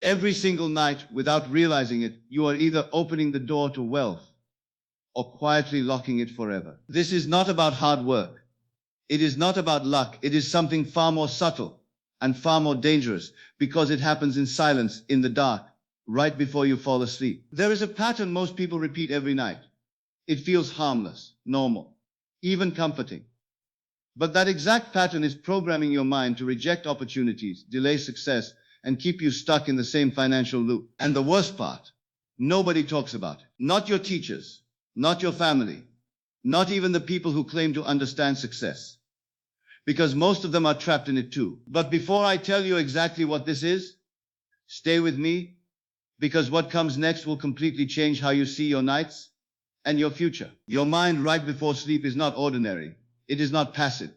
Every single night, without realizing it, you are either opening the door to wealth or quietly locking it forever. This is not about hard work. It is not about luck. It is something far more subtle and far more dangerous because it happens in silence, in the dark, right before you fall asleep. There is a pattern most people repeat every night. It feels harmless, normal, even comforting. But that exact pattern is programming your mind to reject opportunities, delay success, and keep you stuck in the same financial loop. And the worst part, nobody talks about it. Not your teachers, not your family, not even the people who claim to understand success. Because most of them are trapped in it too. But before I tell you exactly what this is, stay with me, because what comes next will completely change how you see your nights and your future. Your mind right before sleep is not ordinary. It is not passive.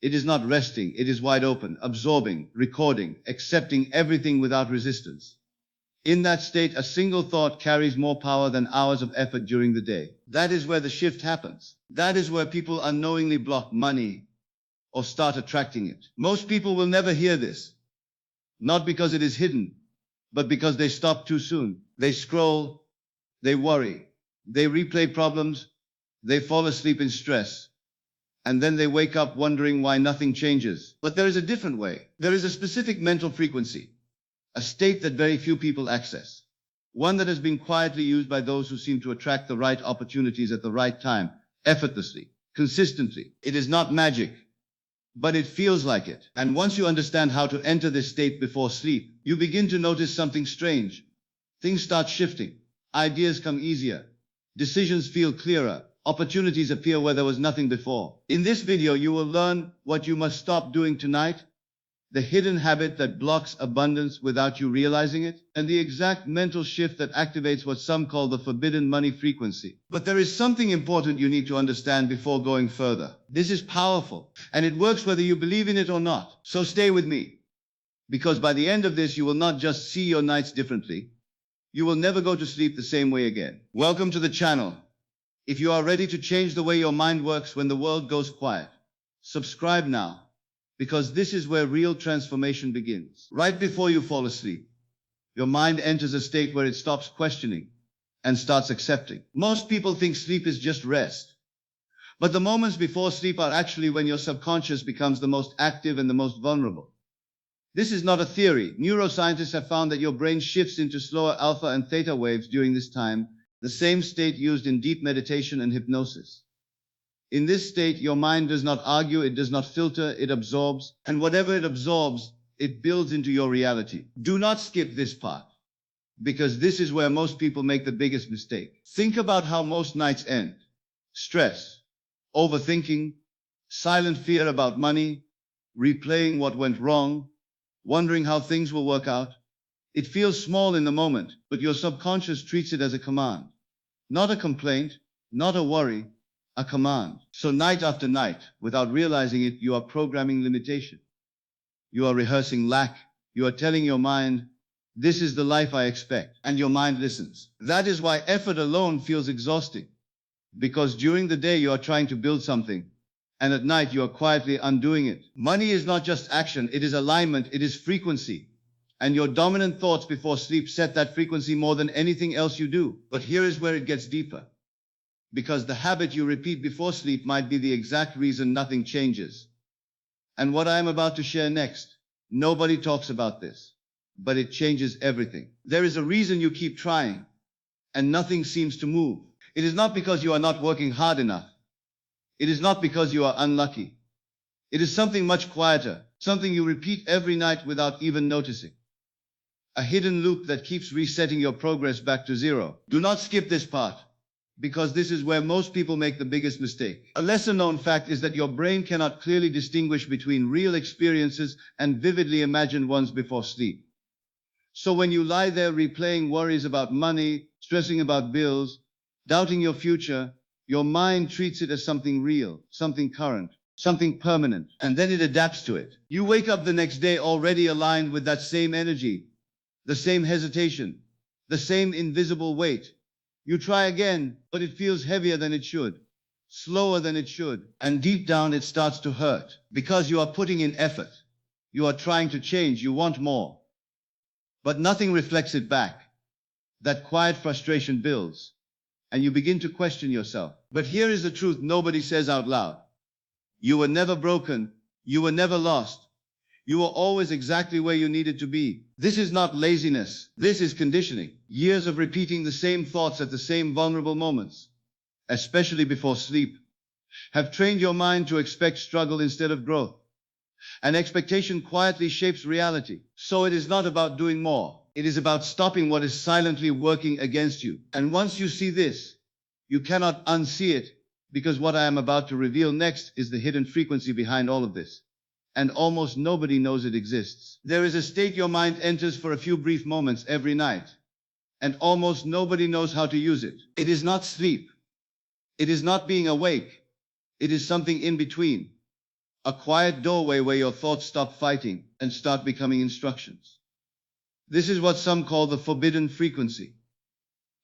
It is not resting. It is wide open, absorbing, recording, accepting everything without resistance. In that state, a single thought carries more power than hours of effort during the day. That is where the shift happens. That is where people unknowingly block money or start attracting it. Most people will never hear this, not because it is hidden, but because they stop too soon. They scroll, they worry, they replay problems, they fall asleep in stress, and then they wake up wondering why nothing changes. But there is a different way. There is a specific mental frequency, a state that very few people access, one that has been quietly used by those who seem to attract the right opportunities at the right time, effortlessly, consistently. It is not magic, but it feels like it. And once you understand how to enter this state before sleep, you begin to notice something strange. Things start shifting. Ideas come easier. Decisions feel clearer. Opportunities appear where there was nothing before. In this video, you will learn what you must stop doing tonight, the hidden habit that blocks abundance without you realizing it, and the exact mental shift that activates what some call the forbidden money frequency. But there is something important you need to understand before going further. This is powerful, and it works whether you believe in it or not. So stay with me, because by the end of this, you will not just see your nights differently, you will never go to sleep the same way again. Welcome to the channel. If you are ready to change the way your mind works when the world goes quiet, subscribe now, because this is where real transformation begins. Right before you fall asleep, your mind enters a state where it stops questioning and starts accepting. Most people think sleep is just rest, but the moments before sleep are actually when your subconscious becomes the most active and the most vulnerable. This is not a theory. Neuroscientists have found that your brain shifts into slower alpha and theta waves during this time, the same state used in deep meditation and hypnosis. In this state, your mind does not argue, it does not filter, it absorbs, and whatever it absorbs, it builds into your reality. Do not skip this part, because this is where most people make the biggest mistake. Think about how most nights end. Stress, overthinking, silent fear about money, replaying what went wrong, wondering how things will work out. It feels small in the moment, but your subconscious treats it as a command. Not a complaint, not a worry, a command. So night after night, without realizing it, you are programming limitation. You are rehearsing lack. You are telling your mind, this is the life I expect. And your mind listens. That is why effort alone feels exhausting. Because during the day you are trying to build something, and at night you are quietly undoing it. Money is not just action, it is alignment, it is frequency. And your dominant thoughts before sleep set that frequency more than anything else you do. But here is where it gets deeper. Because the habit you repeat before sleep might be the exact reason nothing changes. And what I am about to share next, nobody talks about this, but it changes everything. There is a reason you keep trying, and nothing seems to move. It is not because you are not working hard enough. It is not because you are unlucky. It is something much quieter, something you repeat every night without even noticing. A hidden loop that keeps resetting your progress back to zero. Do not skip this part, because this is where most people make the biggest mistake. A lesser-known fact is that your brain cannot clearly distinguish between real experiences and vividly imagined ones before sleep. So when you lie there replaying worries about money, stressing about bills, doubting your future, your mind treats it as something real, something current, something permanent, and then it adapts to it. You wake up the next day already aligned with that same energy, the same hesitation, the same invisible weight. You try again, but it feels heavier than it should, slower than it should, and deep down it starts to hurt, because you are putting in effort. You are trying to change, you want more. but nothing reflects it back. That quiet frustration builds, and you begin to question yourself. But here is the truth nobody says out loud. You were never broken. You were never lost. You were always exactly where you needed to be. This is not laziness. This is conditioning. Years of repeating the same thoughts at the same vulnerable moments, especially before sleep, have trained your mind to expect struggle instead of growth. And expectation quietly shapes reality. So it is not about doing more. It is about stopping what is silently working against you. And once you see this, you cannot unsee it, because what I am about to reveal next is the hidden frequency behind all of this. And almost nobody knows it exists. There is a state your mind enters for a few brief moments every night, and almost nobody knows how to use it. It is not sleep. It is not being awake. It is something in between. A quiet doorway where your thoughts stop fighting and start becoming instructions. This is what some call the forbidden frequency.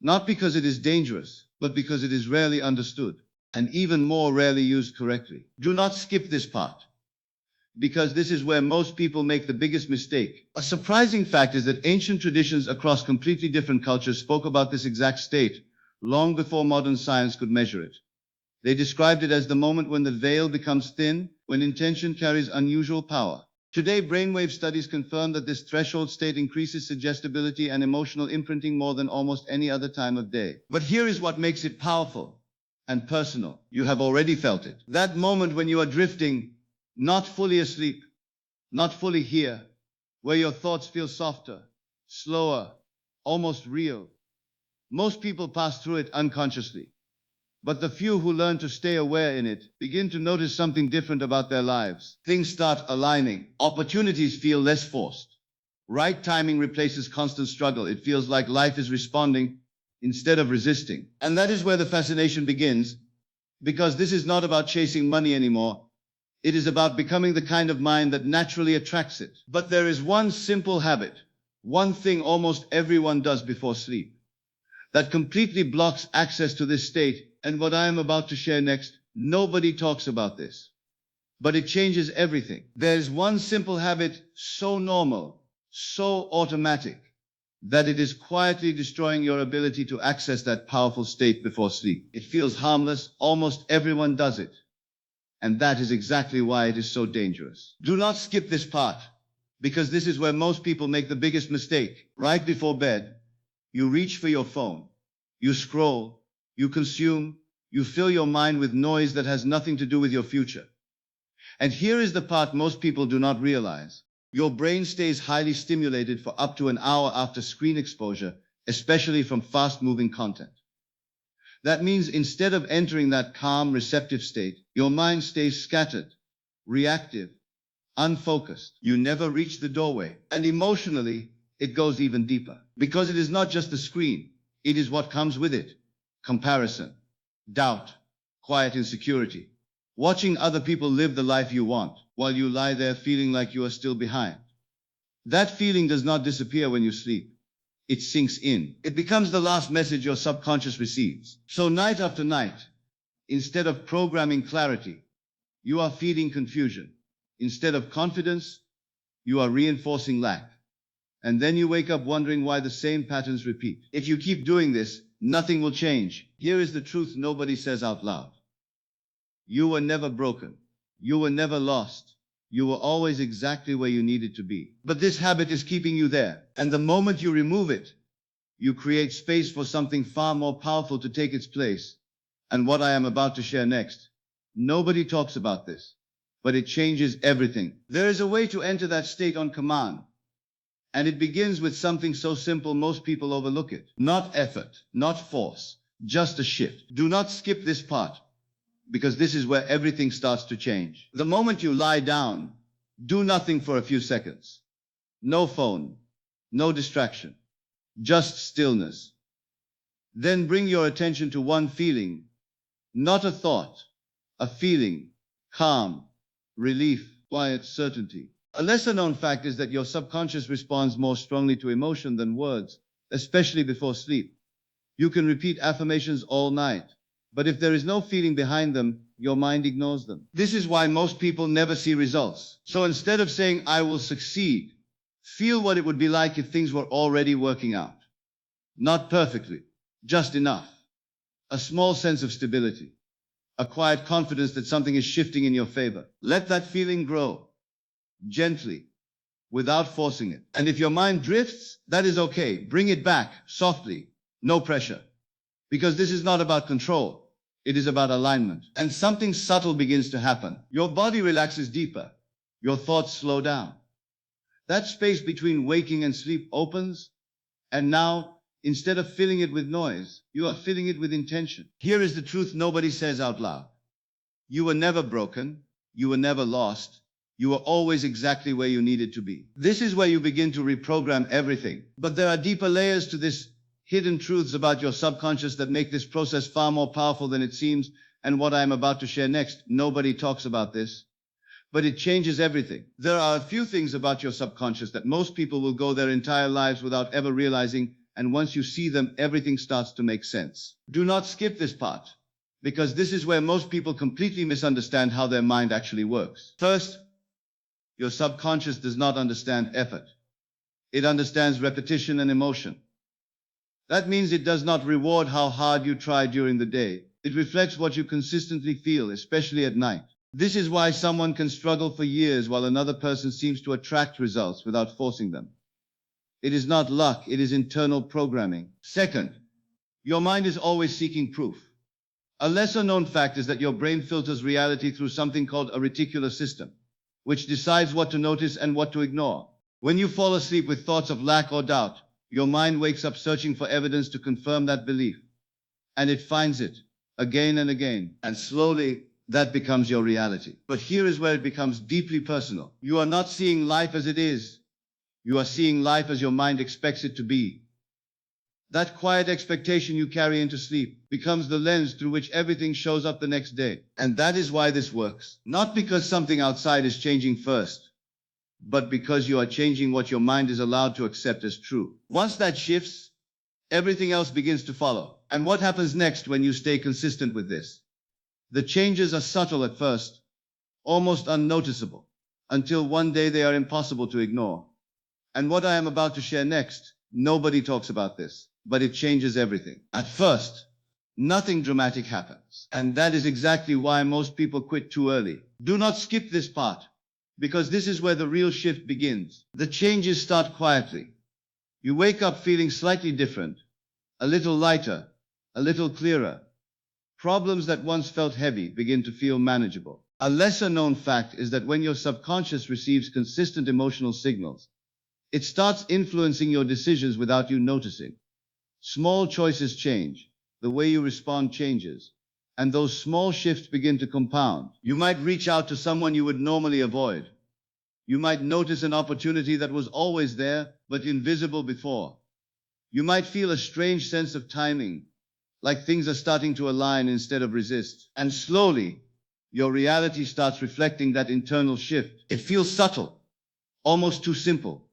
Not because it is dangerous, but because it is rarely understood, and even more rarely used correctly. Do not skip this part, because this is where most people make the biggest mistake. A surprising fact is that ancient traditions across completely different cultures spoke about this exact state long before modern science could measure it. They described it as the moment when the veil becomes thin, when intention carries unusual power. Today, brainwave studies confirm that this threshold state increases suggestibility and emotional imprinting more than almost any other time of day. But here is what makes it powerful and personal. You have already felt it. That moment when you are drifting, not fully asleep, not fully here, where your thoughts feel softer, slower, almost real. Most people pass through it unconsciously, but the few who learn to stay aware in it begin to notice something different about their lives. Things start aligning. Opportunities feel less forced. Right timing replaces constant struggle. It feels like life is responding instead of resisting. And that is where the fascination begins, because this is not about chasing money anymore. It is about becoming the kind of mind that naturally attracts it. But there is one simple habit, one thing almost everyone does before sleep, that completely blocks access to this state. And what I am about to share next, nobody talks about this, but it changes everything. There is one simple habit so normal, so automatic, that it is quietly destroying your ability to access that powerful state before sleep. It feels harmless. Almost everyone does it. And that is exactly why it is so dangerous. Do not skip this part, because this is where most people make the biggest mistake. Right before bed, you reach for your phone. You scroll, you consume, you fill your mind with noise that has nothing to do with your future. And here is the part most people do not realize. Your brain stays highly stimulated for up to an hour after screen exposure, especially from fast-moving content. That means instead of entering that calm, receptive state, your mind stays scattered, reactive, unfocused. You never reach the doorway. And emotionally, it goes even deeper. Because it is not just the screen, it is what comes with it. Comparison, doubt, quiet insecurity. Watching other people live the life you want, while you lie there feeling like you are still behind. That feeling does not disappear when you sleep. It sinks in. It becomes the last message your subconscious receives. So night after night, instead of programming clarity, you are feeding confusion. Instead of confidence, you are reinforcing lack. And then you wake up wondering why the same patterns repeat. If you keep doing this, nothing will change. Here is the truth nobody says out loud. You were never broken. You were never lost. You were always exactly where you needed to be. But this habit is keeping you there. And the moment you remove it, you create space for something far more powerful to take its place. And what I am about to share next, nobody talks about this, but it changes everything. There is a way to enter that state on command. And it begins with something so simple most people overlook it. Not effort, not force, just a shift. Do not skip this part, because this is where everything starts to change. The moment you lie down, do nothing for a few seconds. No phone, no distraction, just stillness. Then bring your attention to one feeling, not a thought, a feeling, calm, relief, quiet certainty. A lesser-known fact is that your subconscious responds more strongly to emotion than words, especially before sleep. You can repeat affirmations all night, but if there is no feeling behind them, your mind ignores them. This is why most people never see results. So instead of saying, I will succeed, Feel what it would be like if things were already working out. Not perfectly, just enough. A small sense of stability. A quiet confidence that something is shifting in your favor. Let that feeling grow. Gently. Without forcing it. And if your mind drifts, that is okay. Bring it back, softly. No pressure. Because this is not about control. It is about alignment. And something subtle begins to happen. Your body relaxes deeper. Your thoughts slow down. That space between waking and sleep opens, and now, instead of filling it with noise, you are filling it with intention. Here is the truth nobody says out loud. You were never broken. You were never lost. You were always exactly where you needed to be. This is where you begin to reprogram everything. But there are deeper layers to this, hidden truths about your subconscious that make this process far more powerful than it seems. And what I am about to share next, nobody talks about this. But it changes everything. There are a few things about your subconscious that most people will go their entire lives without ever realizing, and once you see them, everything starts to make sense. Do not skip this part, because this is where most people completely misunderstand how their mind actually works. First, your subconscious does not understand effort. It understands repetition and emotion. That means it does not reward how hard you try during the day. It reflects what you consistently feel, especially at night. This is why someone can struggle for years while another person seems to attract results without forcing them. It is not luck, it is internal programming. Second, your mind is always seeking proof. A lesser-known fact is that your brain filters reality through something called a reticular system, which decides what to notice and what to ignore. When you fall asleep with thoughts of lack or doubt, your mind wakes up searching for evidence to confirm that belief. And it finds it, again and again, and slowly, that becomes your reality. But here is where it becomes deeply personal. You are not seeing life as it is. You are seeing life as your mind expects it to be. That quiet expectation you carry into sleep becomes the lens through which everything shows up the next day. And that is why this works. Not because something outside is changing first, but because you are changing what your mind is allowed to accept as true. Once that shifts, everything else begins to follow. And what happens next when you stay consistent with this? The changes are subtle at first, almost unnoticeable, until one day they are impossible to ignore. And what I am about to share next, nobody talks about this, but it changes everything. At first, nothing dramatic happens. And that is exactly why most people quit too early. Do not skip this part, because this is where the real shift begins. The changes start quietly. You wake up feeling slightly different, a little lighter, a little clearer. Problems that once felt heavy begin to feel manageable. A lesser-known fact is that when your subconscious receives consistent emotional signals, it starts influencing your decisions without you noticing. Small choices change, the way you respond changes, and those small shifts begin to compound. You might reach out to someone you would normally avoid. You might notice an opportunity that was always there, but invisible before. You might feel a strange sense of timing, like things are starting to align instead of resist. And slowly, your reality starts reflecting that internal shift. It feels subtle, almost too simple.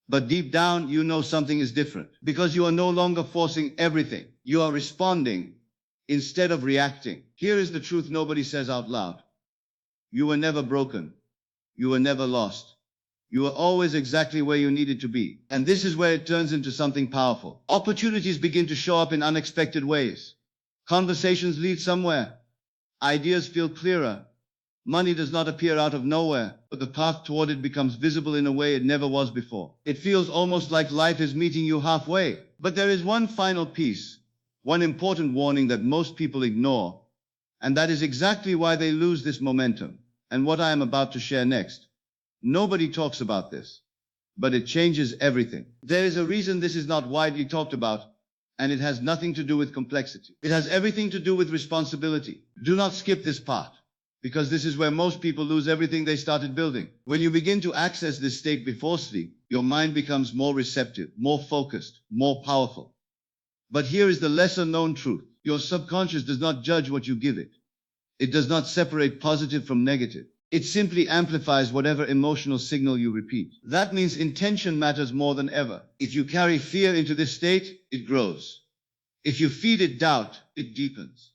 But deep down, you know something is different. Because you are no longer forcing everything. You are responding instead of reacting. Here is the truth nobody says out loud. You were never broken. You were never lost. You were always exactly where you needed to be. And this is where it turns into something powerful. Opportunities begin to show up in unexpected ways. Conversations lead somewhere. Ideas feel clearer. Money does not appear out of nowhere, but the path toward it becomes visible in a way it never was before. It feels almost like life is meeting you halfway. But there is one final piece, one important warning that most people ignore, and that is exactly why they lose this momentum, and what I am about to share next. Nobody talks about this, but it changes everything. There is a reason this is not widely talked about, and it has nothing to do with complexity. It has everything to do with responsibility. Do not skip this part, because this is where most people lose everything they started building. When you begin to access this state before sleep, your mind becomes more receptive, more focused, more powerful. But here is the lesser-known truth. Your subconscious does not judge what you give it. It does not separate positive from negative. It simply amplifies whatever emotional signal you repeat. That means intention matters more than ever. If you carry fear into this state, it grows. If you feed it doubt, it deepens.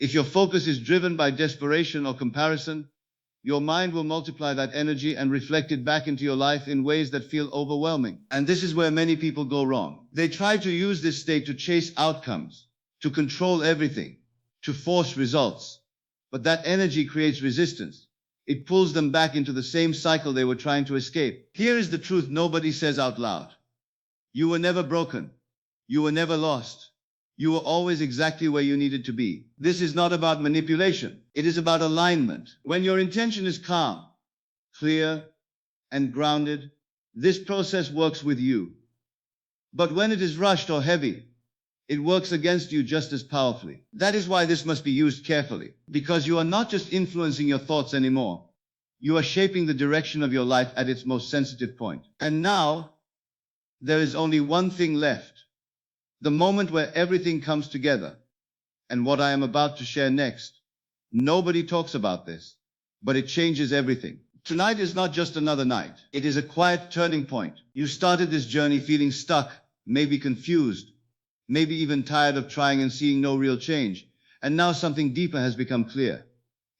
If your focus is driven by desperation or comparison, your mind will multiply that energy and reflect it back into your life in ways that feel overwhelming. And this is where many people go wrong. They try to use this state to chase outcomes, to control everything, to force results. But that energy creates resistance. It pulls them back into the same cycle they were trying to escape. Here is the truth nobody says out loud. You were never broken. You were never lost. You were always exactly where you needed to be. This is not about manipulation. It is about alignment. When your intention is calm, clear, and grounded, this process works with you. But when it is rushed or heavy, it works against you just as powerfully. That is why this must be used carefully, because you are not just influencing your thoughts anymore. You are shaping the direction of your life at its most sensitive point. And now, there is only one thing left. The moment where everything comes together, and what I am about to share next. Nobody talks about this, but it changes everything. Tonight is not just another night. It is a quiet turning point. You started this journey feeling stuck, maybe confused, maybe even tired of trying and seeing no real change. And now something deeper has become clear.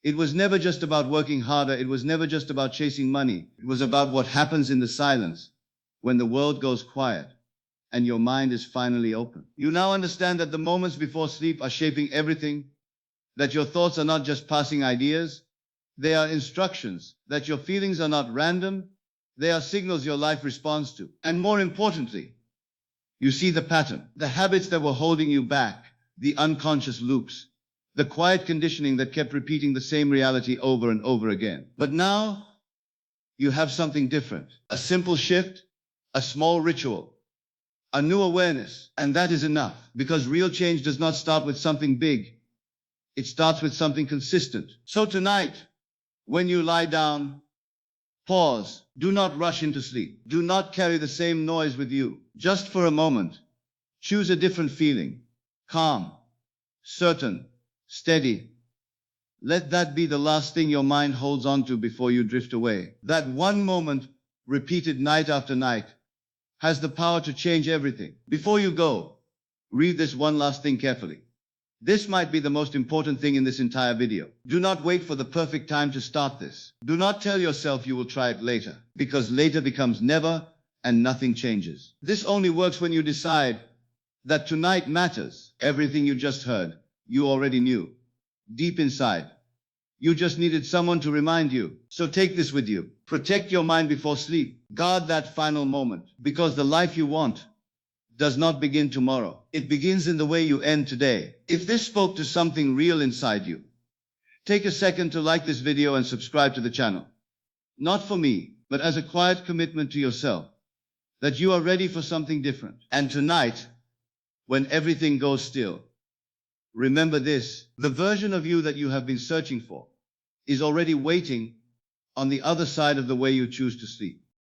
It was never just about working harder. It was never just about chasing money. It was about what happens in the silence, when the world goes quiet and your mind is finally open. You now understand that the moments before sleep are shaping everything, that your thoughts are not just passing ideas, they are instructions, that your feelings are not random, they are signals your life responds to. And more importantly, you see the pattern, the habits that were holding you back, the unconscious loops, the quiet conditioning that kept repeating the same reality over and over again. But now, you have something different, a simple shift, a small ritual, a new awareness, and that is enough, because real change does not start with something big. It starts with something consistent. So tonight, when you lie down, pause. Do not rush into sleep. Do not carry the same noise with you. Just for a moment, choose a different feeling. Calm, certain, steady. Let that be the last thing your mind holds on to before you drift away. That one moment, repeated night after night, has the power to change everything. Before you go, read this one last thing carefully. This might be the most important thing in this entire video. Do not wait for the perfect time to start this. Do not tell yourself you will try it later, because later becomes never and nothing changes. This only works when you decide that tonight matters. Everything you just heard, you already knew. Deep inside, you just needed someone to remind you. So take this with you. Protect your mind before sleep. Guard that final moment, because the life you want does not begin tomorrow. It begins in the way you end today. If this spoke to something real inside you, take a second to like this video and subscribe to the channel. Not for me, but as a quiet commitment to yourself, that you are ready for something different. And tonight, when everything goes still, remember this: the version of you that you have been searching for is already waiting on the other side of the way you choose to sleep.